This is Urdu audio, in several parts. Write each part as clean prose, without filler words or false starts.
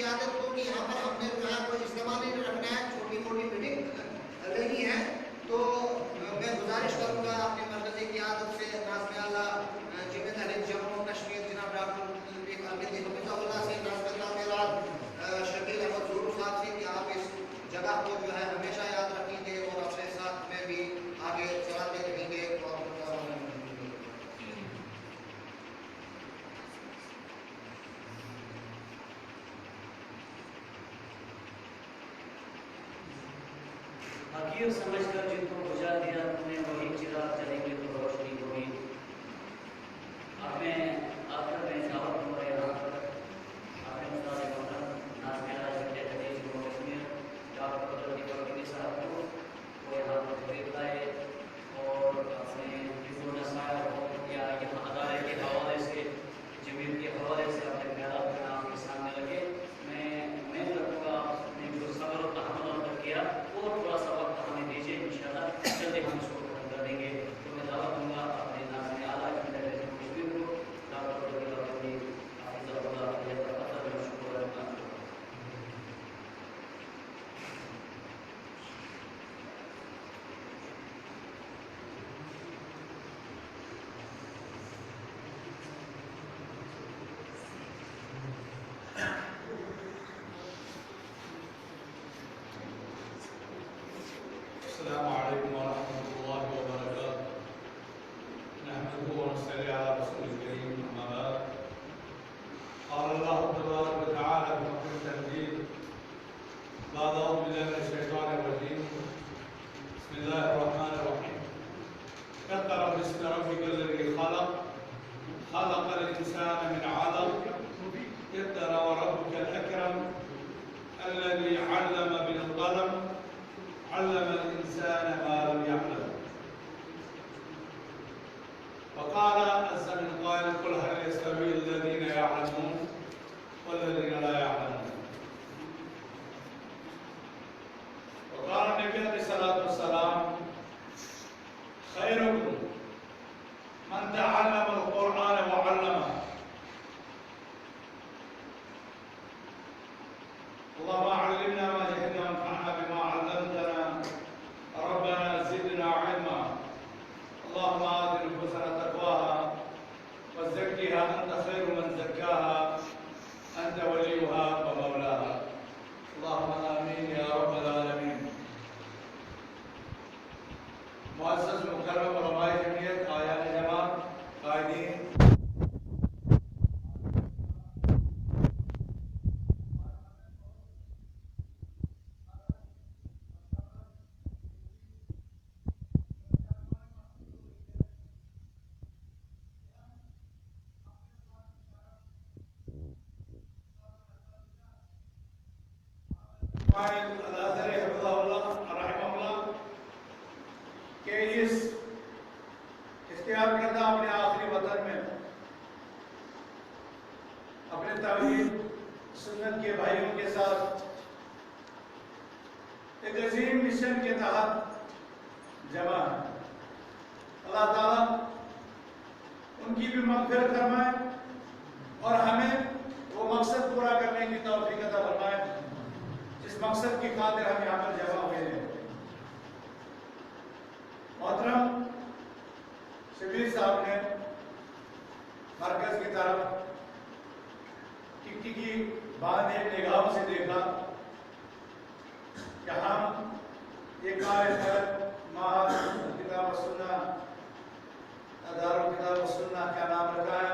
قیادت کو کہ یہاں پر ہم نے جو ہے کوئی اجتماع نہیں رکھنا ہے، چھوٹی موٹی میٹنگ لینی ہے، تو میں گزارش کروں گا اپنی مرکزی قیادت سے ناظم اعلیٰ جمعیت اہل جمع و کشمیر جناب ڈاکٹر حفیظ اللہ سے، ناظم اعلیٰ شکیل احمد ظہور صاحب سے کہ آپ اس جگہ کو جو ہے ہمیشہ یاد رکھیں گے اور اپنے ساتھ میں بھی آگے چلاتے رہیں گے. حقیر سمجھ کر جن کو بجھا دیا تم نے وہی چراغ چلیں گے تو روشنی ہوگی. آپ نے آخر میں دعوت ہو رہے یہاں پر آپ نے استاد محترم ناظم اعلیٰ جمعیت اہل جموں و کشمیر ڈاکٹر عبداللطیف القیلی صاحب کو وہ یہاں پر تشریف لائے اور اپنے حفظ و نصائح یا یہاں ادارے کے حوالے سے جمعیت کے حوالے سے اپنے خیالات میں آپ کے سامنے لگے. میں امید رکھوں گا آپ نے جو صبر و تحمل اندر کیا اور تھوڑا سا وقت ہمیں دیجیے، انشاءاللہ جلدی ہم اس کو ختم کر دیں گے. تو میں دعوت دوں گا اپنے ناظم اعلیٰ جمعیت اہل جموں و کشمیر کو ڈاکٹر عبداللطیف القیلی حفظہ اللہ علیہ کا قطر میں شکر کرنا. السلام علیکم ورحمۃ اللہ وبرکاتہ. نحمده ونصلي على رسول الكريم اما بعد. قال الله تبارك وتعالى في محكم التنزيل بعد اعوذ بالله من الشيطان الرجيم بسم الله الرحمن الرحيم. اقرأ باسم ربك الذي خلق خلق الانسان من علق اقرأ وربك الاكرم الذي علم بالقلم علم الإنسان ما لم يعلم. وقال عز من قائل قل هل يستوي الذين يعلمون والذين لا يعلمون. وقال النبي عليه الصلاة والسلام خيركم من تعلم القرآن وعلمه. اللهم علمنا ما جهلنا وانفعنا بما علمتنا ربنا زدنا علما. اللهم آت نفوسنا تقواها وزكها أنت خير من زكاها أنت وليها ومولاها. اللهم آمين يا رب العالمين. معزز مکرم علماء جمعیت، آیان جماعت، قائدین، الازہر حفظہ اللہ رحمہ اللہ کہ اس اختیار کردہ اپنے آخری وطن میں اپنے توحید سنت کے بھائیوں کے ساتھ ایک عظیم مشن کے تحت جمع ہے. اللہ تعالیٰ ان کی بھی مغفرت فرمائے اور ہمیں وہ مقصد پورا کرنے کی توفیق عطا فرمائے جس مقصد کی خاطر ہم یہاں پر جمع ہوئے ہیں. محترم شبیر صاحب نے مرکز کی طرف ٹکٹی کی باندھ ایک نگاہوں سے دیکھا کہ ہم یہ کار خیر معہد کتاب و سنہ ادار کتاب و سنہ کیا نام رکھا ہے،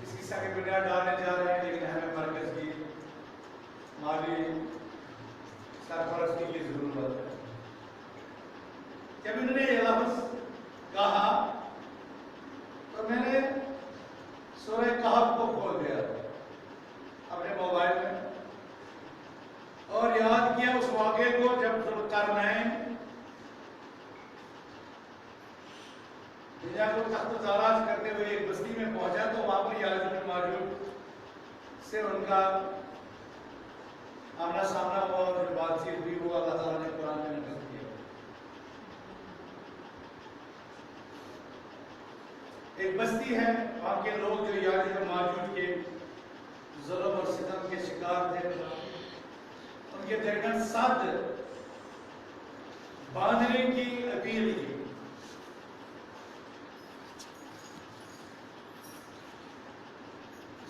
اس کی سنگ بنیاد ڈالنے جا رہے ہیں، لیکن ہمیں مرکز کی مالی سرپرستی کی ضرورت ہے. جب انہوں نے یہ لفظ کہا تو میں نے سورہ کہف کو کھول دیا اپنے موبائل میں اور یاد کیا اس واقعے کو جب ذوالقرنین دنیا کو تخت تاراج کرتے ہوئے ایک بستی میں پہنچا تو وہاں پر یاجوج ماجوج سے ان کا آمنا سامنا ہوا اور جو بات چیت ہوئی وہ اللہ تعالیٰ نے قرآن میں نقل کیا. ایک بستی ہے، وہاں کے لوگ جو یاجوج اور ماجوج کے ظلم اور ستم کے شکار تھے. ان کے درمیان ساتھ باندھنے کی اپیل کی.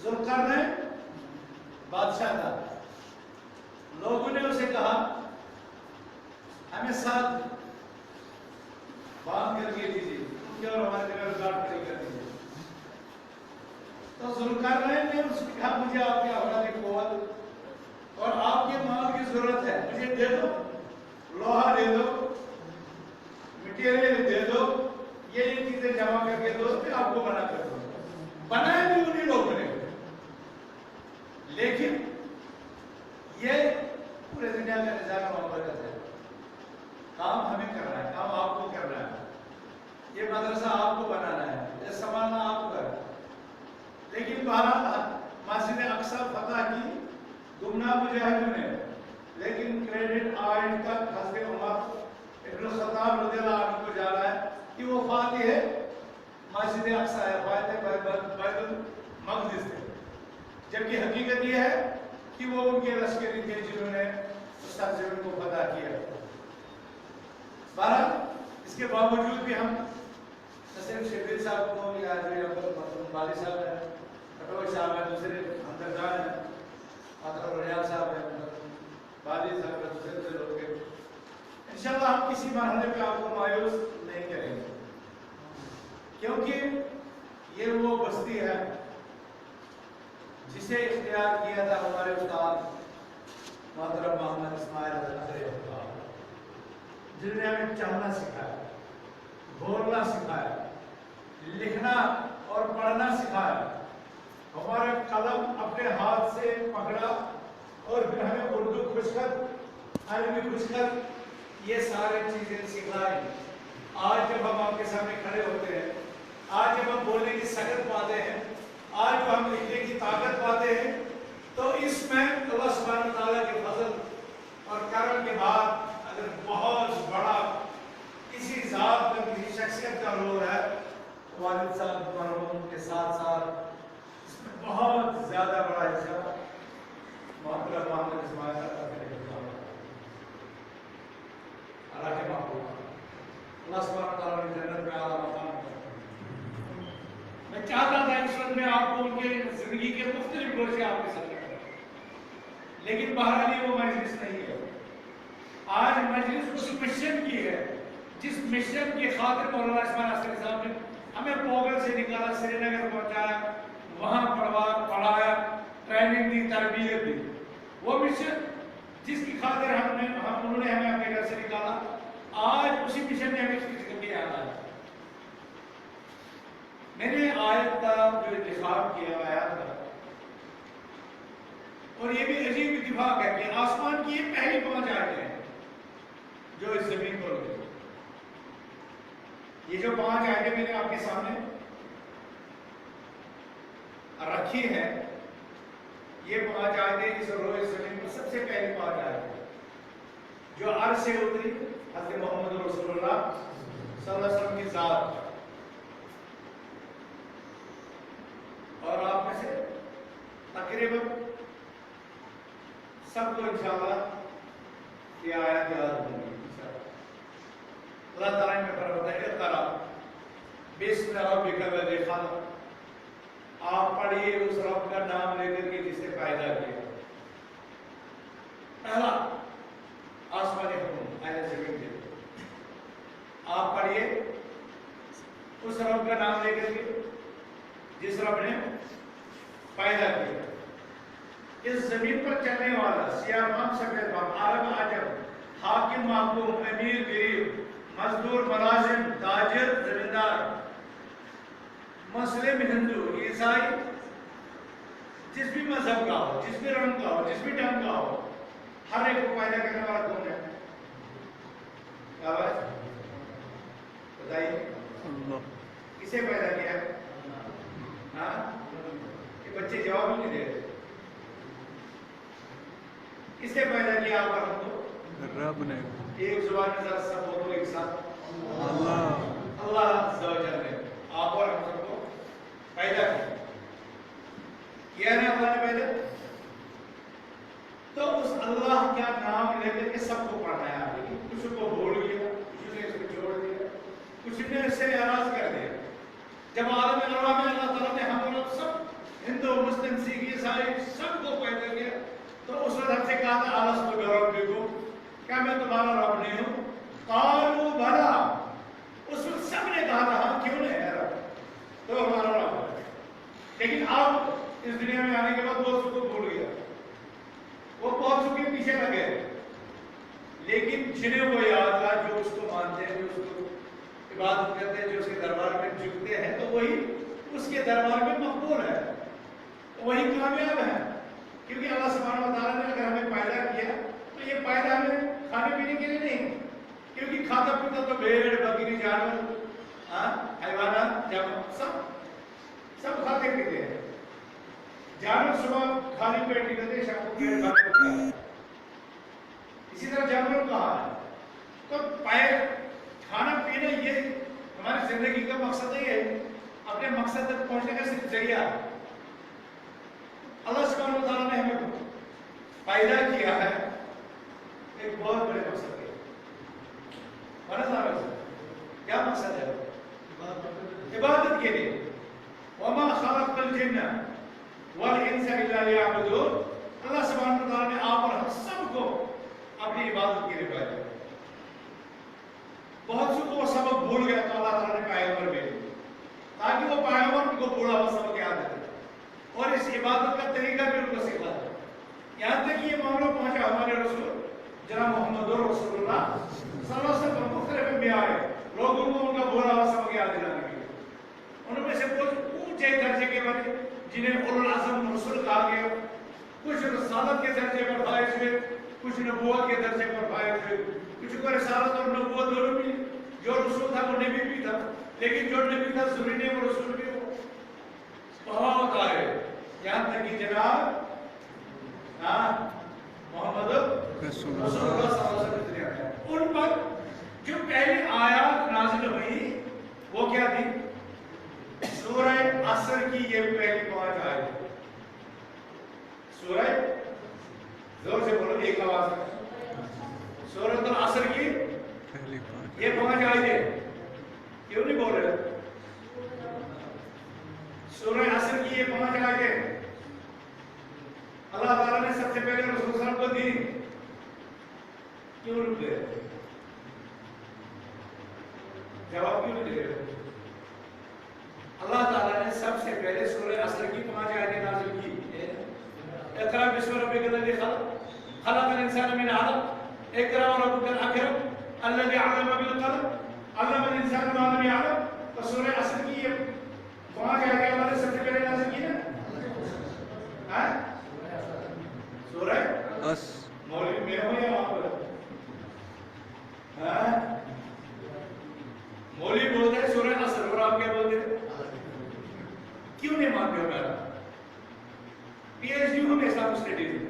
ذوالقرنین بادشاہ تھا. لوگوں نے اسے کہا ہمیں ساتھ باندھ کر کے دیجیے کیونکہ اور ہمارے جگہ گاٹ کھڑی کر دیجیے. تو ذوالقرنین نے اس سے کہا مجھے آپ کے اولاد قوت اور آپ کے مال کی ضرورت ہے, مجھے دے دو, لوہا دے دو, مٹیریل دے دو, یہ چیزیں جمع کر کے دو, پھر آپ کو بنا کر دو. بنایا بھی انہیں لوگوں نے, لیکن یہ پورے دنیا کا نظام مملکت ہے. کام ہمیں کرنا ہے, کام آپ کو کرنا ہے, یہ مدرسہ آپ کو بنانا ہے, یہ سنبھالنا آپ کا ہے. لیکن بہرحال مسجد اقصی فتح کی گمنام مجاہدوں نے, لیکن کریڈٹ آج تک حضرت عمر ابن الخطاب رضی اللہ عنہ کو جا رہا ہے کہ وہ فاتح ہے مسجد اقصی ہے, فاتح بیت المقدس ہے. جبکہ حقیقت یہ ہے کہ وہ ان کے لشکری تھے جنہوں نے اس سرزمین کو فتح کیا. بہرحال اس کے باوجود بھی ہم صرف شبیر صاحب کو یا بالی صاحب ہیں, کٹوچ صاحب ہیں, دوسرے ہمدردان ہیں, حضرت ریاض صاحب ہیں, بالی صاحب ہیں, دوسرے لوگ ہیں. انشاءاللہ ہم کسی مرحلے پہ آپ کو مایوس نہیں کریں گے, کیونکہ یہ وہ بستی ہے جسے اختیار کیا تھا ہمارے استاد محترم محمد اسماعیل حضرت, جنہوں نے ہمیں چلنا سکھایا, بولنا سکھایا, لکھنا اور پڑھنا سکھایا, ہمارا قلم اپنے ہاتھ سے پکڑا اور پھر ہمیں اردو خوشخط, عربی خوشخط, یہ سارے چیزیں سکھائی. آج جب ہم آپ کے سامنے کھڑے ہوتے ہیں, آج جب ہم بولنے کی سکت پاتے ہیں, آج جو ہم لکھنے کی طاقت پاتے ہیں, تو اس میں اللہ سبحانہ تعالیٰ کے فضل اور کرم کے بعد اگر بہت بڑا کسی ذات میں کسی شخصیت کا رول ہے, والد صاحب مرحوم کے ساتھ ساتھ اس میں بہت زیادہ بڑا حصہ محترم محمد اسماعیل اللہ کے محبوب, اللہ سبحانہ تعالیٰ نے جنت میں اعلیٰ مقام دیا. میں چاہتا تھا اس وقت میں آپ کو ان کے زندگی کے مختلف گوشے آپ کے ساتھ کرتا ہوں, لیکن بہرحال یہ وہ مجلس نہیں ہے. آج مجلس اس مشن کی ہے جس مشن کی خاطر مولانا عثمان عسکری صاحب نے ہمیں پوگل سے نکالا, سری نگر پہنچایا, وہاں پڑھایا, ٹریننگ دی, تربیت دی. وہ مشن جس کی خاطر انہوں نے ہمیں اپنے گھر سے نکالا, آج اسی مشن نے ہمیں کسی کر کے آنا ہے. میں نے آیت کا جو انتخاب کیا آیات کا, اور یہ بھی عجیب اتفاق ہے کہ آسمان کی یہ پہلی 5 آیتیں ہیں جو اس زمین پر ہوئی. یہ جو 5 آیتیں میں نے آپ کے سامنے رکھی ہیں, یہ 5 آیتیں اس روئے زمین پر سب سے پہلی 5 آیتیں جو عرش سے اتری حضرت محمد رسول اللہ صلی اللہ علیہ وسلم کی ذات. اور آپ میں سے تقریباً سب کو انشاءاللہ یہ آیات یاد ہوں گی. اللہ تعالیٰ نے فرمایا ہے اقرأ بسم ربک الذی خلق, آپ پڑھیے اس رب کا نام لے کر کے جس نے پیدا کیا. پہلا آسمانی حکم اہل زمین کے, آپ پڑھیے اس رب کا نام لے کر کے جس رب نے پیدا کیا. اس زمین پر چلنے والا سیاہ فام سفید فام, عرب عجم, حاکم محکوم, امیر غریب, مزدور ملازم, تاجر زمیندار, مسلم ہندو عیسائی, جس بھی مذہب کا ہو, جس بھی رنگ کا ہو, جس بھی ڈھنگ کا ہو, ہر ایک کو پیدا کرنے والا کون ہے؟ کیا بات بتائیے, کسے پیدا کیا؟ ہاں, یہ بچے جواب نہیں دے رہے. کسے پیدا کیا آپ ہم کو؟ رب نے. ایک زبان میں ذرا سب بولو ایک ساتھ, اللہ. اللہ عز و جل نے آپ اور ہم سب کو پیدا کیا. کیا ہے اللہ نے پیدا, اللہ کا نام لے کر کے سب کو پڑھنا ہے آگے. کچھ کو بھول گیا, کچھ نے اس کو چھوڑ دیا, کچھ نے اس سے اعراض کر دیا. جب عالم ارواح میں اللہ تعالیٰ نے ہم لوگ سب ہندو مسلم سکھ عیسائی سب کو پیدا کیا, تو اس وقت ہم سے کہا تھا الستو بربکم, کیا میں تمہارا رب نہیں ہوں؟ قالوا بلا, اس وقت سب نے کہا تھا ہاں کیوں نہیں ہے رب, تو ہمارا رب ہے. لیکن اب اس دنیا میں آنے کے بعد بہت سو کو بھول گیا, وہ بہت سو کے پیچھے لگ گئے. لیکن جنہیں وہ یاد تھا, جو اس کو مانتے ہیں, جو اس کو عبادت کرتے ہیں, جو اس کے دربار میں جھکتے ہیں, تو وہی اس کے دربار میں مقبول ہے, وہی کامیاب ہے. کیونکہ اللہ سبحانہ و تعالیٰ نے اگر ہمیں پیدا کیا تو یہ پیدا ہمیں کھانے پینے کے لیے نہیں, کیونکہ کھاتا پیتا تو بھیڑ بکری جانور حیوانات سب کھاتے پیتے ہیں. جانور صبح خالی پیٹ نکلتے, شام کو پیٹ بھر کے کھاتے ہیں. اسی طرح جانور کہاں ہے, تو کھانا پینا یہ ہماری زندگی کا مقصد ہی ہے. اپنے مقصد تک پہنچنے کا صرف ذریعہ اللہ سبحانہ و تعالیٰ نے ہمیں پیدا کیا ہے ایک بہت بڑے مقصد کے. کیا مقصد ہے؟ عبادت کے لیے. وما خلقت الجن والانس الا ليعبدون. اللہ سبحانہ و تعالیٰ نے آپ اور ہم سب کو اپنی عبادت کے لیے پیدا کیا. بہت سے کو وہ سبق بھول گیا تو اللہ تعالیٰ نے پیغمبر بھیجے تاکہ وہ پیغمبر کو بولا ہوا سبق یاد رکھے اور اس عبادت کا طریقہ بھی ان کو سکھا دے. یہاں تک یہ معاملہ پہنچا ہمارے رسول جناب محمد رسول اللہ صلی اللہ علیہ وسلم مختلف انبیاء آئے لوگوں کو ان کا بولا ہوا سبق یاد دلانے کے لیے. ان میں سے کچھ اونچے درجے کے بنے جنہیں اولو العزم رسول کہا گیا, کچھ رسالت کے درجے پر فائز ہوئے, کچھ نبوت کے درجے پر فائز ہوئے, کچھ کو رسالت اور نبوت دونوں بھی. جو رسول تھا وہ نبی بھی تھا, لیکن جو نبی تھا ضروری نہیں وہ رسول بھی ہو. بہت آئے یہاں تک کہ جناب محمد رسول اللہ صلی اللہ علیہ وسلم ان پر جو پہلی آیات نازل ہوئی وہ کیا تھی؟ سورہ عصر کی یہ پہلی 5 آیتیں. سورہ زور سے بولو ایک آواز میں, سورۃ العصر کی یہ 5 آیتیں. کیوں نہیں بول رہے؟ سورہ عصر کی یہ 5 آیتیں اللہ تعالیٰ نے سب سے پہلے رسول صلی اللہ علیہ وسلم کو دی. کیوں رک گئے؟ جواب کیوں نہیں دے رہے؟ اللہ تعالیٰ نے سب سے پہلے سورہ عصر کی 5 آیتیں نازل کی. اقرأ بسم ربک الذی خلق خلق الانسان من علق اقرأ وربک الاکرم الذی علم بالقلم علم الانسان ما لم يعلم. تو سورہ عصر کی یہ 5 آیتیں اللہ نے سب سے پہلے نازل کی نا. سورہ مولوی میں ہو یا آپ مولوی بولتے ہیں سورہ عصر اور آپ کیا بولتے ہیں؟ کیوں نہیں مانتے ہو میرا؟ پی ایچ ڈی ہوں میں اسلامک اسٹڈیز میں,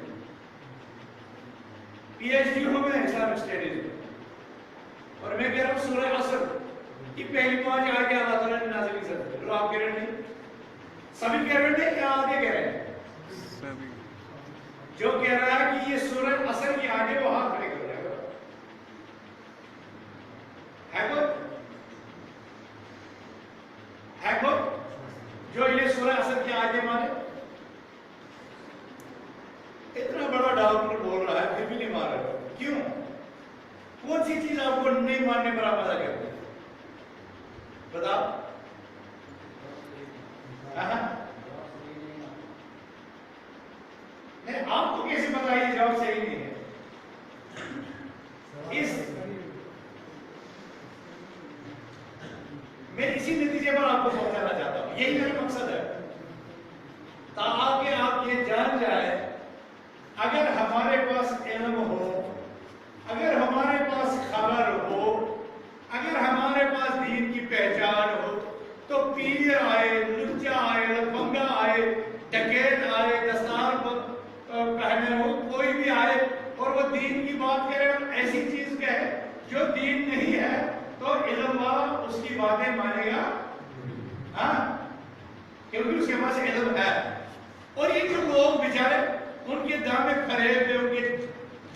پی ایچ ڈی ہوں میں اسلامک اسٹڈیز میں, اور میں کہہ رہا ہوں سورہ عصر کی پہلی 5 آیتیں اللہ تعالیٰ نے نازل کی. سکتے لو آپ کہہ رہے ہیں سبھی کہہ رہے ہیں کیا آگے کہہ رہے ہیں؟ جو کہہ رہا ہے کہ یہ سورہ عصر کی آگے وہ ہاتھ کھڑے کر جائے گا. ہے کوئی جو یہ سورہ عصر کی آگے مانے؟ اتنا بڑا ڈاکٹر بول رہا ہے پھر بھی نہیں مان رہا. کیوں؟ کون سی چیز آپ کو نہیں ماننے پر آپ ادا کرتے ہیں؟ بتاؤ. آپ کو کیسے پتا یہ جواب صحیح نہیں ہے؟ میں اسی نتیجے پر آپ کو پہنچانا چاہتا ہوں. یہی میرا مقصد ہے تاکہ آپ یہ جان جائیں اگر ہمارے پاس علم ہو, اگر ہمارے پاس خبر ہو, اگر ہمارے پاس دین کی پہچان ہو, تو پیر آئے, لچا آئے, لفنگا آئے, ڈکیت آئے, دستار پہنے ہو, کوئی بھی آئے اور وہ دین کی بات کرے اور ایسی چیز کہے جو دین نہیں ہے, تو علم والا اس کی باتیں مانے گا, کیونکہ اس کے پاس علم ہے. اور یہ جو لوگ بیچارے ان کے دامے فریب میں, ان کے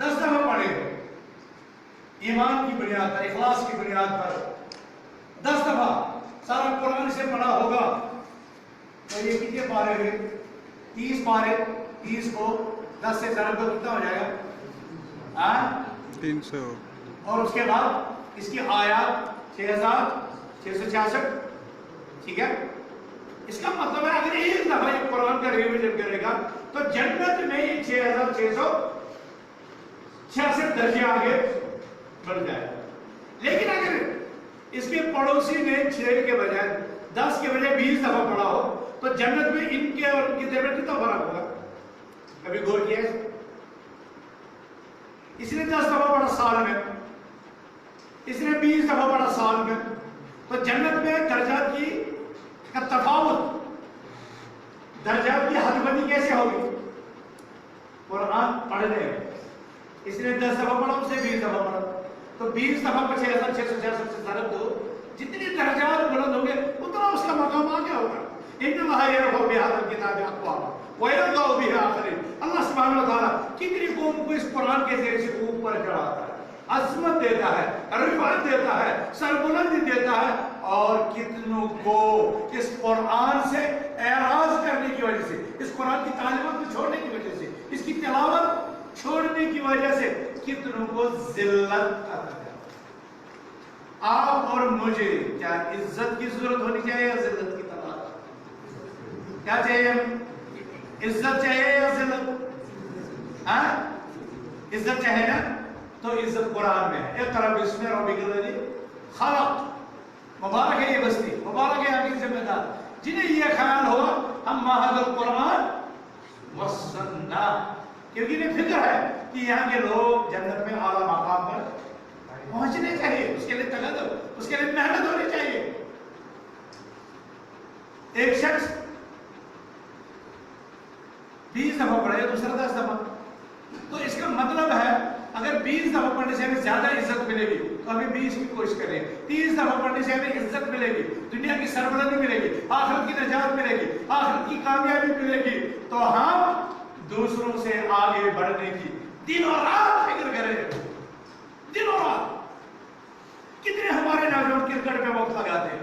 10 دفعہ پڑھے ایمان کی بنیاد پر، اخلاص کی بنیاد پر 10 دفعہ سارا قرآن سے پڑھا ہوگا تو یہ کتنے پارے ہوئے؟ 30 پارے. 30 کو 10 سے ضرب دو کتنا ہو جائے گا؟ 300. اور اس کے بعد اس کی آیات 6666. ٹھیک ہے. اس کا مطلب ہے اگر ایک دفعہ یہ قرآن کا ریویژن کرے گا تو جنت میں یہ 6666 درجے آگے بڑھ جائے. لیکن اگر اس کے پڑوسی نے 6 کے بجائے 10 کے بجائے 20 دفعہ پڑھا ہو تو جنت میں ان کے اور ان کے درمیان کتنا فرق ہوگا؟ کبھی غور کیا ہے؟ اس نے 10 دفعہ پڑھا سال میں، اس نے 20 دفعہ پڑھا سال میں، تو جنت میں درجات کی کا تفاوت، درجات کی حد بندی کیسے ہوگی؟ قرآن پڑھنے اس نے 10 دفعہ پڑھا، اس نے 20 دفعہ پڑھا، تو 20 دفعہ کو 6666 سے ضرب دو، جتنے درجات بلند ہوں گے اتنا اس کا مقام آگے ہوگا. انما يرفع بهذا الكتاب اقوام ويرضع به آخرين. اللہ سبحانہ و تعالیٰ کتنی قوم کو اس قرآن کے ذریعے سے اوپر چڑھاتا ہے، عظمت دیتا ہے، رفعت دیتا ہے، سربلندی دیتا ہے، اور کتنوں کو اس قرآن سے اعراض کرنے کی وجہ سے، اس قرآن کی تعلیمات کو چھوڑنے کی وجہ سے، اس کی تلاوت چھوڑنے کی وجہ سے کتنوں کو ذلت عطا ہے. آپ اور مجھے کیا عزت کی ضرورت ہونی چاہیے یا ذلت کی تلاش؟ کیا چاہیے؟ عزت چاہیے یا ذلت؟ ہاں عزت چاہیے نا؟ تو عزت قرآن میں ہے. اقرأ باسم ربک الذی خلق. مبارک ہے یہ بستی، مبارک ہے آپ کی ذمہ دار جنہیں یہ خیال ہوا ہم ماہد القرآن وسنہ، کیونکہ انہیں فکر ہے کہ یہاں کے لوگ جنت میں اعلیٰ مقام پر پہنچنے چاہیے، اس کے لیے طلب، اس کے لیے محنت ہونی چاہیے. ایک شخص 20 دفعہ پڑھے، دوسرا 10 دفعہ، تو اس کا مطلب ہے اگر 20 دفعہ پڑھنے سے ہمیں زیادہ عزت ملے گی تو ہمیں 20 کی کوشش کریں. 30 دفعہ پڑھنے سے ہمیں عزت ملے گی، دنیا کی سربلندی ملے گی، آخرت کی نجات ملے گی، آخرت کی کامیابی ملے گی، تو ہم دوسروں سے آگے بڑھنے کی دن اور رات فکر کریں. دن اور رات. کتنے ہمارے نوجوان کرکٹ میں وقت لگاتے ہیں،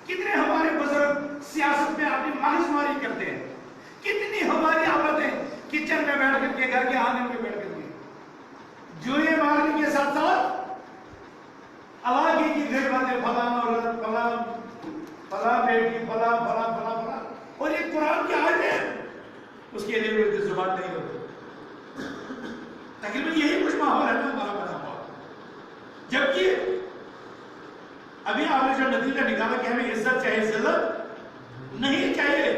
کتنے ہمارے بزرگ سیاست میں اپنی ماہش ماری کرتے ہیں، کتنی ہماری عورتیں کچن میں بیٹھ کر کے، گھر کے آنگن میں بیٹھ کر کے جوئیں مارنے کے ساتھ ساتھ علاقے کی گھر باتیں، فلاں عورت، فلاں بیٹی، فلاں فلاں فلاں فلاں، اور یہ قرآن کی آیت ہے، اس کے لیے بھی زبان نہیں ہوتی. تقریباً یہی کچھ ماحول ہے نا ہمارا بنا ہوا. جبکہ ابھی آپ نے جو نتیجہ نکالا کہ ہمیں عزت چاہیے، ذلت نہیں چاہیے.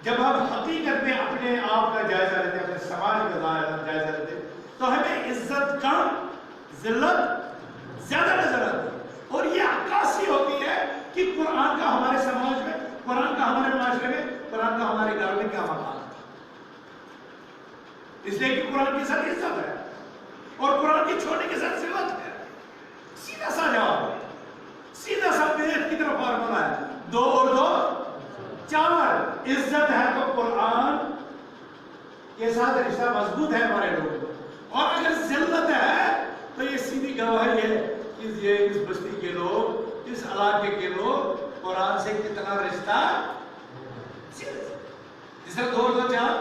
جب ہم حقیقت میں اپنے آپ کا جائزہ لیتے ہیں، اپنے سماج کا جائزہ لیتے ہیں، تو ہمیں عزت کم، ذلت زیادہ نظر آتی ہے. اور یہ عکاسی ہوتی ہے کہ قرآن کا ہمارے سماج میں، قرآن کا ہمارے معاشرے میں، قرآن کا ہمارے گھر میں کیا مقام ہے. اس لیے کہ قرآن کے ساتھ عزت ہے اور قرآن کی چھوڑنے کے ساتھ ذلت ہے. سیدھا سا جواب ہے، سیدھا سا میتھ کی طرف فارمولا ہے، 2 اور 2 4. عزت ہے تو قرآن کے ساتھ رشتہ مضبوط ہے ہمارے لوگوں کو، اور اگر ذلت ہے تو یہ سیدھی گواہی ہے کہ یہ اس بستی کے لوگ، اس علاقے کے لوگ قرآن سے کتنا رشتہ. جس طرح 2 اور 2 4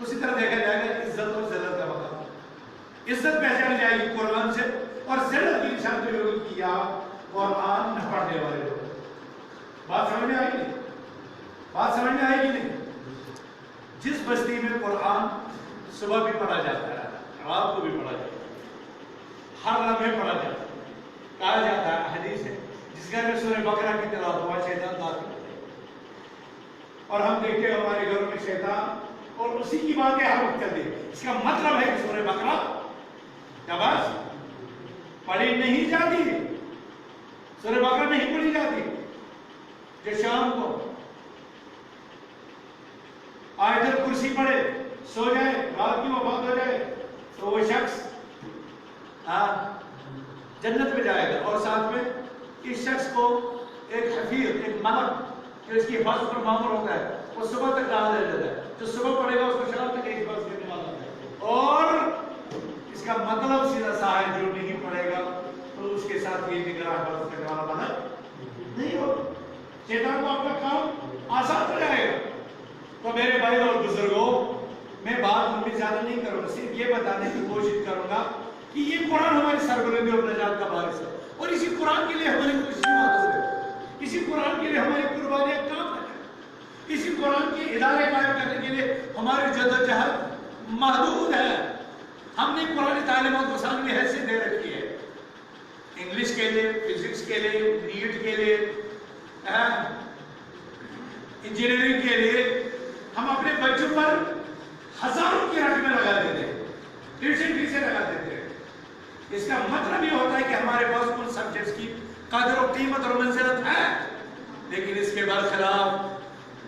اسی طرح دیکھا جائے گا عزت اور ذلت کا مقام. عزت پہچانی جائے گی قرآن سے، اور ذلت کی نشان تو یہ ہوگی کہ آپ قرآن نہ پڑھنے والے لوگ. بات سمجھ میں آئی نہیں؟ بات سمجھ میں آئے گی نہیں؟ جس بستی میں قرآن صبح بھی پڑھا جاتا ہے، رات کو بھی پڑھا جاتا ہے، ہر لمحے پڑھا جاتا ہے، کہا جاتا ہے، حدیث ہے، جس گھر میں سورہ بقرہ کی تلاوت ہوا شیطان داخل ہوتے ہیں. اور ہم دیکھتے ہیں ہمارے گھروں میں شیطان اور اسی کی باتیں ہر وقت کرتے ہیں. اس کا مطلب ہے کہ سورہ بقرہ کیا بس پڑھی نہیں جاتی، سورہ بقرہ نہیں پڑھی جاتی. جو شام کو آیت الکرسی پڑھے سو جائے، رات کی وفات ہو جائے، تو وہ شخص جنت میں جائے گا. اور ساتھ میں اس شخص کو ایک حفیظ، ایک ملک جو اس کی حفاظت پر مامور ہوتا ہے، وہ صبح تک ڈال دے دیتا ہے. جو صبح پڑھے گا اس کو شام تک ایک حفاظت کرنے والا ہے. اور زیادہ نہیں کروں گا، صرف یہ بتانے کی کوشش کروں گا کہ یہ قرآن ہماری سربلندی اور نجات کا باعث ہے، اور اسی قرآن کے لیے ہماری خوشی حاصل ہے، اسی قرآن کے لیے ہماری قربانیاں کام ہے، اسی قرآن کے ادارے قائم کرنے کے لیے ہماری جدوجہد محدود ہے۔ ہم نے قرآن تعلیمات کو سامنے حیثیت دے رکھی ہے، انگلش کے لیے، فزکس کے لیے، نیٹ کے لیے، انجینئرنگ کے لیے ہم اپنے بچوں پر ہزاروں کی رقمیں لگا دیتے ہیں، ٹیوشن فیسیں لگا دیتے ہیں۔ اس کا مطلب یہ ہوتا ہے کہ ہمارے پاس ان سبجیکٹس کی قدر و قیمت اور منزلت ہے، لیکن اس کے برخلاف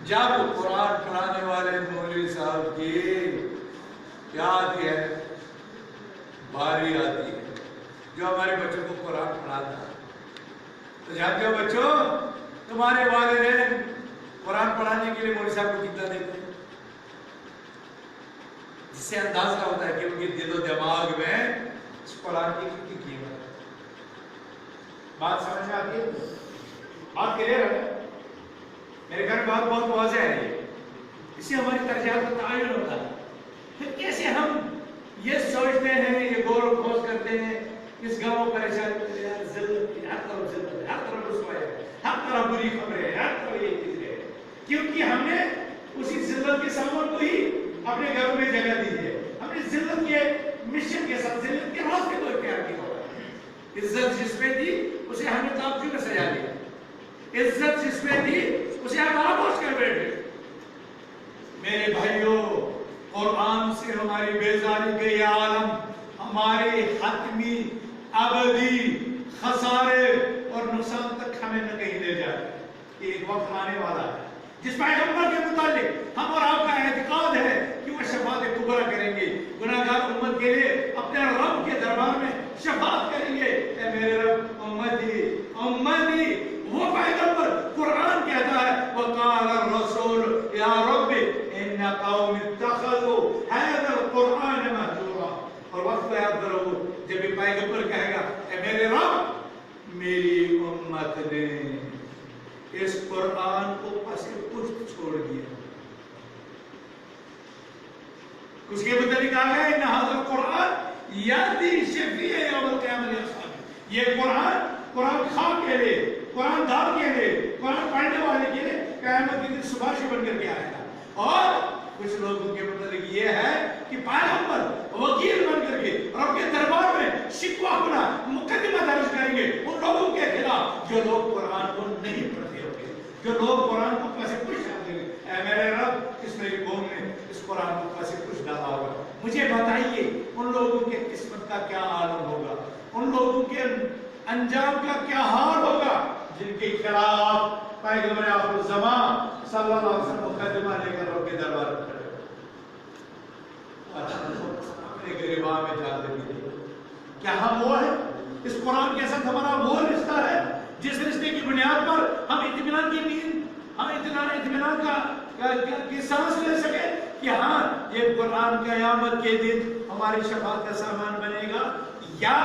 جب قرآن پڑھانے والے مولوی صاحب کی کیا آتی ہے، باری آتی ہے، جو ہمارے بچوں کو قرآن پڑھاتا ہے، تو جانتے ہو بچوں تمہارے والدین قرآن پڑھانے کے لیے مولوی صاحب کو کتنا دیتے ہیں، جس سے اندازہ ہوتا ہے کہ ان کے دل و دماغ میں اس قرآن کی کتنی قیمت ہے۔ بات سمجھ میں آتی ہے؟ بات کلیئر ہے؟ میرے گھر بات بہت واضح ہے، اس سے ہماری ترجیحات کا تعین ہوتا ہے۔ پھر کیسے ہم یہ سوچتے ہیں، یہ غور و خوض کرتے ہیں، اس گاؤں پریشانی ہے، ذلت ہے، ہر طرف ذلت ہے، ہر طرف رسوائی ہے، ہر طرف بری خبریں ہیں، ہر طرف یہ چیزیں ہیں، کیونکہ ہم نے اسی ذلت کے سامان کو ہی اپنے گھروں میں جگہ دی ہے، ہم نے ذلت کے مشن کے ساتھ ذلت کے راستے کو اختیار کیا ہوا ہے۔ عزت جس میں تھی اسے ہم نے تابجو میں سجا دیا، عزت جس میں تھی اسے ہم آغوش کر بیٹھے۔ میرے بھائیوں، قرآن سے ہماری بیزاری کے یہ عالم ہمارے حتمی ابدی خسارے اور نقصان تک ہمیں نہ کہیں لے جائے۔ ایک وقت آنے والا ہے جس پیغمبر کے متعلق ہم اور آپ کا اعتقاد ہے کہ وہ شفاعت کبریٰ کریں گے، گناہگار امت کے لیے اپنے رب کے دربار میں شفاعت کریں گے۔ اے میرے رب، امتی امتی، وہ پیغمبر قرآن کہتا ہے وقال الرسول یا رب ان قوم اتخذوا هذا القرآن مهجورا، اور وقت یاد کرو جب یہ پیغمبر کہے گا اے میرے رب میری امت نے اس قرآن کو پس پشت چھوڑ دیا۔ اس کے متعلق آ گیا ان هذا القرآن یهدی شفیع یوم القیامة لاصحابہ، یہ قرآن خواہ کے لیے، قرآن دار کے لیے، قرآن پڑھنے والے کے لیے قیامت کے دن سفارشی بن کر کے آئے گا۔ اور کچھ لوگوں کے متعلق یہ ہے کہ پیغمبر وکیل بن کر کے رب کے دربار میں شکوہ اپنا مقدمہ درج کریں گے ان لوگوں کے خلاف جو لوگ قرآن کو نہیں پڑھتے ہوتے، جو لوگ قرآن کو پسے پوچھ ڈالتے ہیں۔ اے میرے رب، اس میری قوم نے اس قرآن کو پسے پوچھ ڈالا ہوگا، مجھے بتائیے ان لوگوں کے قسمت کا کیا عالم ہوگا، ان لوگوں کے انجام کا کیا حال ہوگا جن کے خلاف پیغمبر آخر الزمان صلی اللہ علیہ وسلم مقدمہ لے کر رب کے دربار میں کھڑے اپنے گریباں میں جاتے بھی تھے۔ کیا ہم وہ ہیں؟ اس قرآن کے ساتھ ہمارا وہ رشتہ ہے جس رشتے کی بنیاد پر ہم اطمینان کی نیند، ہم اطمینان کی سانس لے سکے کہ ہاں یہ قرآن قیامت کے دن ہماری شفاعت کا سامان بنے گا، یا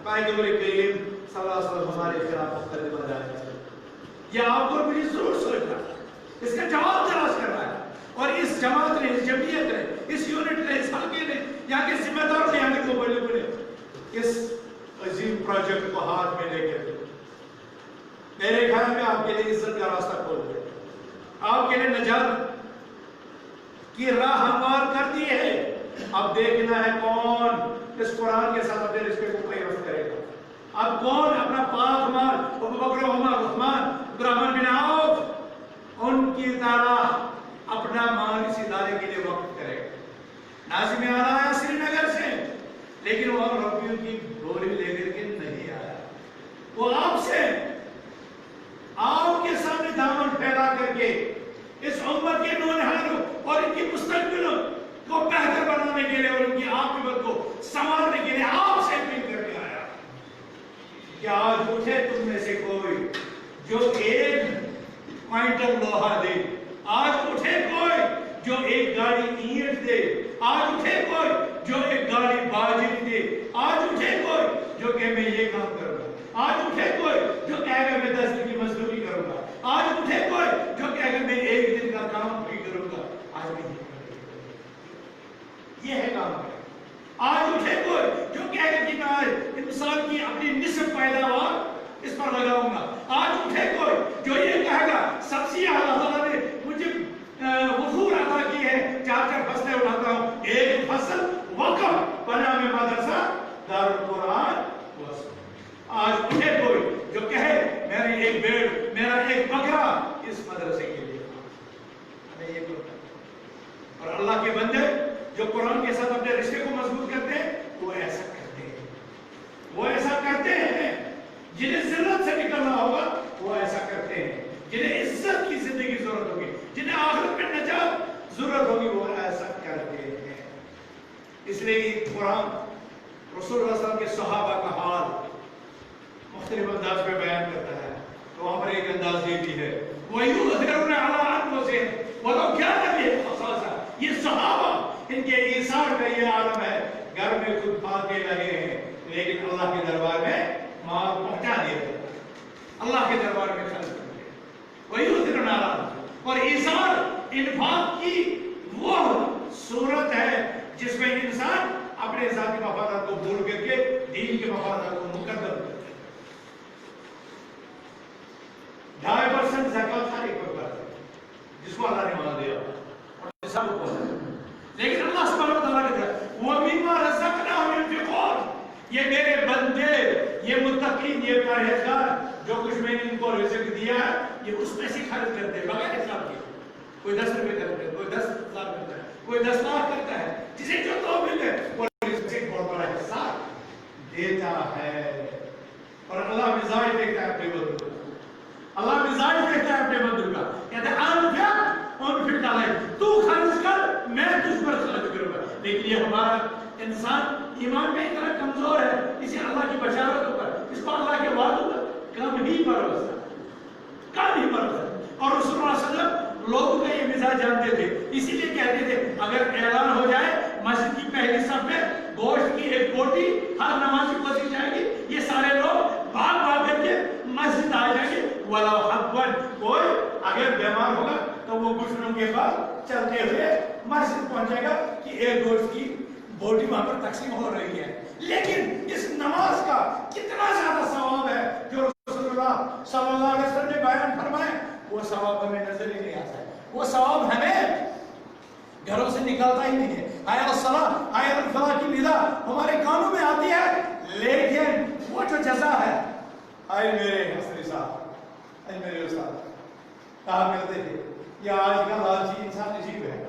پیغمبر کریم صلی اللہ علیہ وسلم ہمارے خلاف مقدمہ دائر کرے گا؟ یہ آپ کو مجھے ضرور سوچنا ہے، اس کا جواب تلاش کرنا ہے۔ اور اس جماعت نے، اس جمعیت نے، اس یونٹ نے، اس حلقے نے، یہاں کے ذمہ داروں نے، یہاں کے مبلغوں نے اس عظیم پروجیکٹ کو ہاتھ میں لے کر میرے خیال میں آپ کے لیے عزت کا راستہ کھول دے، آپ کے لیے نجات کی راہ ہموار کر دی ہے۔ اب دیکھنا ہے کون اس قرآن کے ساتھ اپنے رشتے کو پیوست کرے گا، اب کون اپنا پاک مال ابو بکر عمر عثمان عبدالرحمن بن عوف ان کی طرح اپنا مال اس ادارے کے لیے وقف کرے گا۔ ناظم آیا سری نگر سے، لیکن وہ روپیوں کی گولی لے کر کے نہیں آیا، وہ آپ سے، آپ کے سامنے دامن پھیلا کر کے اس امت کے نونہاروں اور ان کی مستقبل کو بہتر بنانے کے لیے اور ان کی عاقبت کو سنوارنے کے لیے آپ سے اپیل کر کے آیا۔ کیا آج اٹھے تم میں سے کوئی جو 1 کوئنٹل لوہا دے؟ آج اٹھے کوئی جو 1 گاڑی اینٹ دے؟ آج اٹھے کوئی جو 1 گاڑی باجری دے؟ آج اٹھے کوئی جو کہ میں یہ کام کروں گا؟ آج اٹھے کوئی جو کہے گا میں 10 دن کی مزدوری کروں گا؟ آج اٹھے کوئی جو کہے گا میں 1 دن کا کام بھی کروں گا؟ آج نہیں، یہ ہے کام کرے. آج اٹھے کوئی جو کہے گا کہ میں آج انسان کی اپنی نصف پیداوار اس پر لگاؤں گا. آج اٹھے کوئی جو یہ کہے گا سبزیاں اللہ تعالیٰ نے مجھے وفور عطا کی ہے 4 فصلیں اٹھاتا ہوں, ایک فصل وقف بنا میں مدرسہ دارالقرآن. آج اٹھے کوئی جو کہے میری ایک بیڑ میرا ایک بکرا اس مدرسے کے لیے ہمیں یہ کرنا. اور اللہ کے بندے جو قرآن کے ساتھ اپنے رشتے کو مضبوط کرتے ہیں وہ ایسا کرتے ہیں, وہ ایسا کرتے ہیں. جنہیں ذلت سے نکلنا ہوگا وہ ایسا کرتے ہیں, جنہیں عزت کی زندگی ضرورت ہوگی, جنہیں آخرت میں نجات ضرورت ہوگی وہ ایسا کرتے ہیں. اس لیے قرآن رسول اللہ صلی اللہ علیہ وسلم کے صحابہ کا حال مختلف انداز میں بیان کرتا ہے. تو وہاں پر ایک انداز یہ بھی ہے وَيُؤْثِرُونَ عَلَىٰ أَنفُسِهِمْ وَلَوْ كَانَ بِهِمْ خَصَاصَةٌ. یہ صحابہ ان کے ایثار کا یہ عالم ہے, گھر میں خود پھاکے لگے ہیں لیکن اللہ کے دربار میں مال پہنچا دیا, اللہ کے دربار میں خرچ کر دیا. وَيُؤْثِرُونَ عَلَىٰ أَنفُسِهِمْ. اور ایثار انفاق کی وہ صورت ہے جس میں انسان اپنے ذاتی مفادات کو بھول کر کے دین کے مفادات کو مقدم کرتا ہے. 2.5% زکات ہر ایک پر جس کو اللہ نے مان دیا اور نصاب کو پہنچا. لیکن اللہ سبحانہ و تعالیٰ کہتا ہے وَمِمَّا رَزَقْنَاهُمْ يُنْفِقُونَ. یہ میرے بندے, یہ متقین, یہ پرہیزگار جو کچھ میں نے ان کو رزق دیا ہے یہ اس میں سے خرچ کرتے ہیں بغیر حساب کے. کوئی 10 روپے کرتا ہے, کوئی 10,000 کرتا ہے, کوئی 10 لاکھ کرتا ہے, جسے جو توفیق ہے وہ رزق سے بہت بڑا حصہ دیتا ہے. اور اللہ مزاج دیکھتا ہے اپنے بندوں کا, اللہ مزاج دیکھتا ہے اپنے بندوں کا. کہتے ہیں انفق علیہ, تو خرچ کر میں تجھ پر خرچ کروں گا. لیکن یہ ہمارا انسان ایمان میں اتنا کمزور ہے, اسے اللہ کی بشارتوں پر, اس کو اللہ کے وعدوں پر کم ہی بھروسہ. اور رسول اللہ صلی اللہ علیہ وسلم لوگوں کا یہ مزاج جانتے تھے, اسی لیے کہتے تھے اگر اعلان ہو جائے مسجد کی پہلی صف میں گوشت کی ایک بوٹی ہر نمازی کو دی جائے گی, یہ سارے لوگ بھاگ بھاگ کر کے مسجد آ جائیں گے. وَلَوْ حَبًّا. کوئی اگر بیمار ہوگا تو وہ گھٹنوں کے بعد چلتے ہوئے مسجد پہنچے گا کہ ایک گوشت کی بوٹی وہاں پر تقسیم ہو رہی ہے. لیکن اس نماز کا کتنا زیادہ ثواب ہے جو رسول اللہ صلی اللہ علیہ وسلم نے بیان فرمائے, وہ ثواب ہمیں نظر ہی نہیں آتا ہے. وہ ثواب ہمیں گھروں سے نکالتا ہی نہیں ہے. حی علی الصلاۃ, حی علی الفلاح کی ندا ہمارے کانوں میں آتی ہے, لیکن وہ جو جزا ہے, اے میرے حسری صاحب, اے میرے استاد کہا کرتے تھے یہ آج کا لالچی انسان عجیب ہے.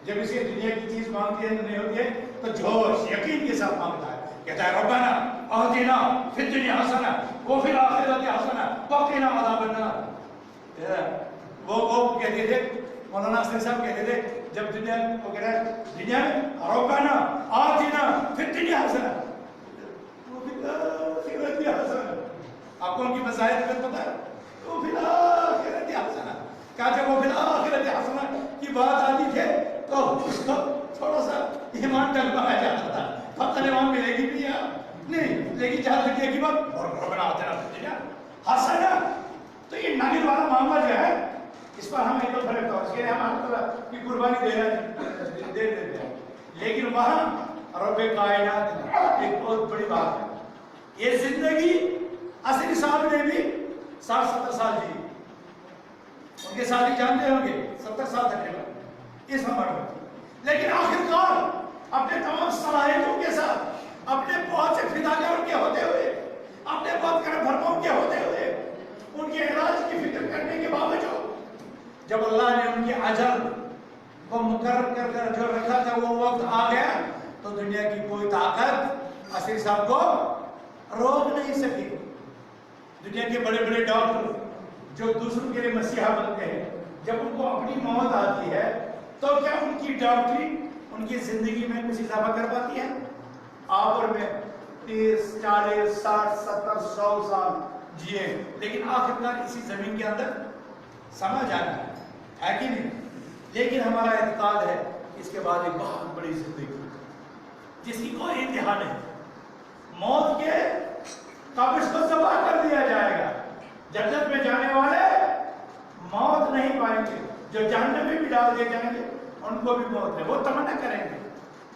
جب اسے دنیا کی چیز مانگتی ہے نہیں ہوتی ہے تو جوش یقین کے ساتھ مانگتا ہے. کہتا ہے ربنا آتنا فی الدنیا حسنہ وفی الآخرۃ حسنہ وقنا عذاب النار. وہ کہتے تھے, مولانا حسن صاحب کہتے تھے جب دنیا کو کہہ رہا ہے دنیا میں ربنا آتنا فی الدنیا حسنہ وفی الآخرۃ حسنہ. آپ کو ان کی مزاحت میں پتہ ہے وفی الآخرۃ حسنہ. کہا جب وفی الآخرۃ حسنہ کی بات آتی تھی تو اس کو تھوڑا سا ایمان ڈگمگا جاتا تھا. پتہ ایمان ملے گی بھی یا نہیں, لیکن جہاں تک یہ بات ربنا آتنا فی الدنیا حسنہ, تو یہ ناگن والا معاملہ جو ہے اس پر ہم ایک فرق تھا, اس کے لیے ہم اللہ تعالیٰ کی قربانی دے دیتے ہیں. لیکن وہاں رب کائنات ایک بہت بڑی بات ہے. یہ زندگی عصری صاحب نے بھی 60-70 سال جی, ان کے ساتھی جانتے ہوں گے 70 سال تقریباً اس عمر میں, لیکن آخر کار اپنے تمام صلاحیتوں کے ساتھ, اپنے بہت سے فداکاروں کے ہوتے ہوئے, اپنے بہت کرم فرماؤں کے ہوتے ہوئے, ان کے علاج کی فکر کرنے کے باوجود جب اللہ نے ان کی اجل کو مقرر کر جو رکھا تھا وہ وقت آ گیا تو دنیا کی کوئی طاقت عصری صاحب کو روک نہیں سکی. دنیا کے بڑے بڑے ڈاکٹر جو دوسروں کے لیے مسیحا بنتے ہیں, جب ان کو اپنی موت آتی ہے تو کیا ان کی ڈاکٹری ان کی زندگی میں کچھ اضافہ کر پاتی ہے؟ آپ اور میں 30, 40, 60, 70, 100 سال جیے, لیکن آخرکار اسی زمین کے اندر سما جانا ہے کہ نہیں. لیکن ہمارا اعتقاد ہے اس کے بعد ایک بہت بڑی زندگی جس کی کوئی انتہا نہیں. موت کے قبض کو ذبح کر دیا جائے گا. جنت میں جانے والے موت نہیں پائیں گے, جو جہنم میں بھی ڈال دیے جائیں گے ان کو بھی موت ہے, وہ تمنا کریں گے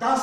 10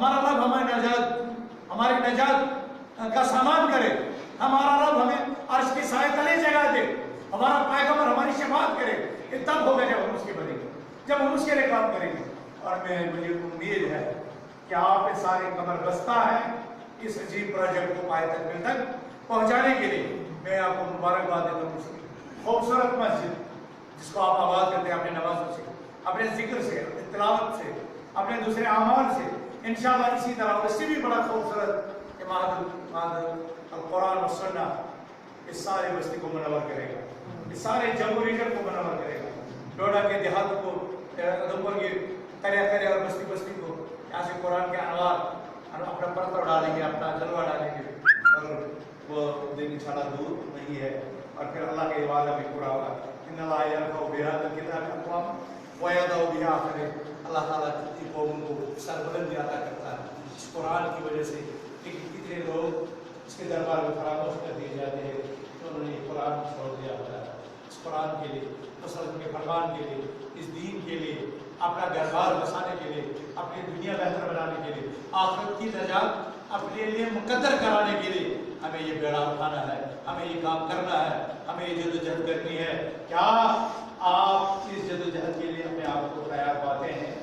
ہمارا رب ہماری نجات کا سامان کرے، ہمارا رب ہمیں عرش کے سائے تلے جگہ دے، ہمارا پیغمبر ہماری شفاعت کرے. یہ تب ہوگا جب ہم اس کے بنے گے، جب ہم اس کے لیے کام کریں گے. اور مجھے امید ہے کہ آپ سارے کمر بستہ ہیں اس عجیب پروجیکٹ کو پائے تکمیل تک پہنچانے کے لیے. میں آپ کو مبارکباد دیتا ہوں. خوبصورت مسجد جس کو آپ آباد کرتے ہیں اپنے نمازوں سے، اپنے ذکر سے، اپنے تلاوت سے، اپنے دوسرے اعمال سے، انشاءاللہ اسی طرح اس سے بھی بڑا خوبصورت عمارت القرآن و سنت اس سارے بستی کو منور کرے گا، اس سارے جموں ریجن کو منور کرے گا. ڈوڈا کے دیہاتوں کو، ادھمپور کے قریہ اور بستی بستی کو یہاں سے قرآن کے انوار اپنا پرتو ڈالیں گے، اپنا جلوہ ڈالیں گے. اور وہ دن انشاءاللہ دور نہیں ہے. اور پھر اللہ کے وعدہ میں پورا ہوگا. ان اللہ یرفع بہذا الکتاب اقواما ویضع بہ آخرین. اللہ تعالیٰ کتنی قوموں کو سربلندی عطا کرتا ہے اس قرآن کی وجہ سے. لیکن کتنے لوگ اس کے دربار میں فراموش کر دیے جاتے ہیں کہ انہوں نے یہ قرآن چھوڑ دیا ہوتا ہے. اس قرآن کے لیے، مسلم کے فرمان کے لیے، اس دین کے لیے، اپنا گھر بار بسانے کے لیے، اپنی دنیا بہتر بنانے کے لیے، آخرت کی نجات اپنے لیے مقدر کرانے کے لیے ہمیں یہ بیڑا اٹھانا ہے، ہمیں یہ کام کرنا ہے، ہمیں یہ جدوجہد کرنی ہے. کیا آپ اس جدوجہد کے لیے اپنے آپ کو تیار پاتے ہیں؟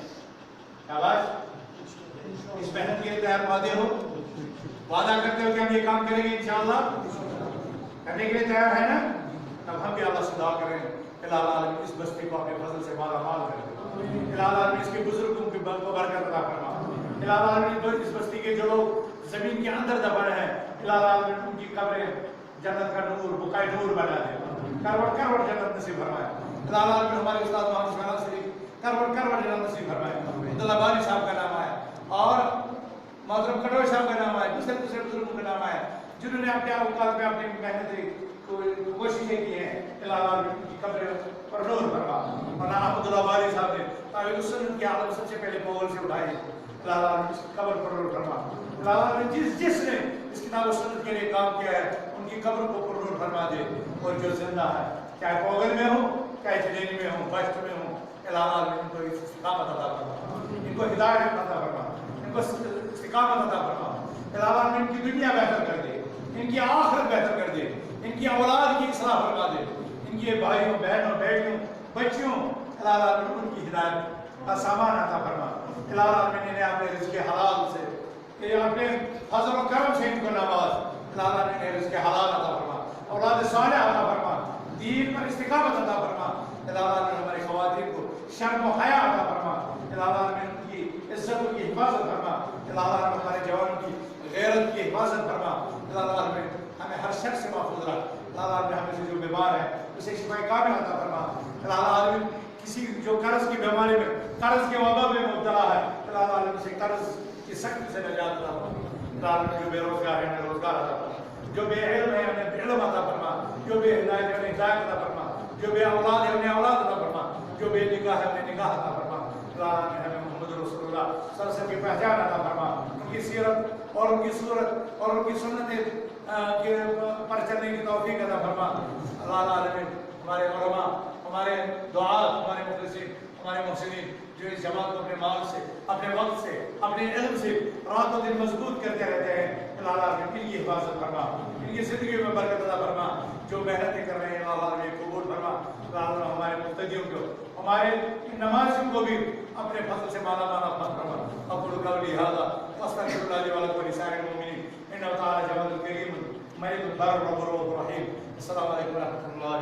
کیا بات اس محنت کے لیے تیار پاتے ہو؟ وعدہ کرتے ہو کہ ہم یہ کام کریں گے انشاءاللہ؟ کرنے کے لیے تیار ہے نا؟ تب ہم بھی اللہ سے دعا کریں الہ العالمین اس بستی کو اپنے فضل سے مالا مال کر دے. الہ العالمین اس کے بزرگوں کی برکت عطا فرما. الہ العالمین اس بستی کے جو لوگ زمین کے اندر دبائے ہیں، الہ العالمین ان کی قبریں جنت کا نور، بقائے نور بنا دے. کروڑ کروڑ جنت نصیب فرمائے. الہ العالمین ہمارے استاد محمد شہناز شریف کروڑ کروڑ جنت نصیب فرمائے. عبداللہ باری صاحب کا نام آیا اور محترم کٹوئی صاحب کا نام آیا، دوسرے بزرگوں کا نام آیا جنہوں نے اپنے اوقات میں اپنی محنت کوششیں کی ہیں. الہ العالمین ان کی قبریں پر نور فرما. اور عبداللہ باری صاحب نے تعویل السنت کی عالم سب سے پہلے پاول سے اٹھائی. الہ العالمین اس کی قبر پر نور فرما. الہ العالمین جس نے اس کتاب و سنت کے لیے کام کیا ہے ان کی قبر کو پر نور فرما دے. اور جو زندہ ہے چاہے پوگل میں ہو، چاہے چلینی میں ہو، بشت میں ہو، الہ العالمین ان کو استقامت عطا فرما، ان کو ہدایت عطا فرما، ان کو استقامت عطا فرما. الہ العالمین ان کی دنیا بہتر کر دے، ان کی آخرت بہتر کر دے، ان کی اولاد کی اصلاح فرما دے، ان کے بھائیوں بہنوں بیٹیوں بچیوں الہ العالمین ان کی ہدایت کا سامان عطا فرما. الہ العالمین انہیں اپنے رزق حلال سے، اپنے فضل و کرم سے ان کو نواز. الہ العالمین انہیں رزق حلال عطا فرما، اولاد صالح عطا فرما، دین پر استقامت عطا فرما. الہ العالمین ہماری خواتین کو شرم و حیا عطا فرما. الہ العالمین ان کی عزت کی حفاظت فرما. الہ العالمین ہمارے جوانوں کی غیرت کی حفاظت فرما. الہ العالمین ہمیں ہر شخص سے محفوظ رکھ. الہ العالمین ہمیں سے جو بیمار ہے اسے شفا کامل عطا فرما. الہ العالمین کسی جو قرض کی بیماری میں، قرض کے وبا میں مبتلا ہے، الہ العالمین سے قرض کی سختی سے نجات عطا فرما. الہ العالمین جو بے روزگار ہے انہیں روزگار عطا فرما، جو بے علم ہے انہیں علم عطا فرما، جو بے ہدایت ہے انہیں ہدایت عطا فرما، جو بے اولاد ہے انہیں اولاد عطا فرما، جو بے نگاہ ہے انہیں نگاہ عطا فرما. الہ العالمین ہمیں محمد رسول اللہ صلی اللہ علیہ وسلم کی پہچان عطا فرما، ان کی سیرت اور ان کی صورت اور ان کی سنتیں پر چلنے کی توفیق عطا فرما. اللہ العالمین ہمارے علماء، ہمارے دعات، ہمارے مخلصین، ہمارے محسنین جو اس جماعت کو اپنے مال سے، اپنے وقت سے، اپنے علم سے رات و دن مضبوط کرتے رہتے ہیں، اللہ العالمین ان کی حفاظت فرما، ان کی زندگی میں برکت عطا فرما. جو محنتیں کر رہے ہیں اللہ العالمین قبول فرما. اللہ العالمین ہمارے مقتدیوں کو، ہمارے نمازیوں کو بھی اپنے فضل سے مالا مالا فرما. اقول قولی ھذا واستغفر اللہ لي ولكم ولسائر المؤمنين انه تعالى جواد كريم ملك البر الرحيم. السلام علیکم ورحمۃ اللہ.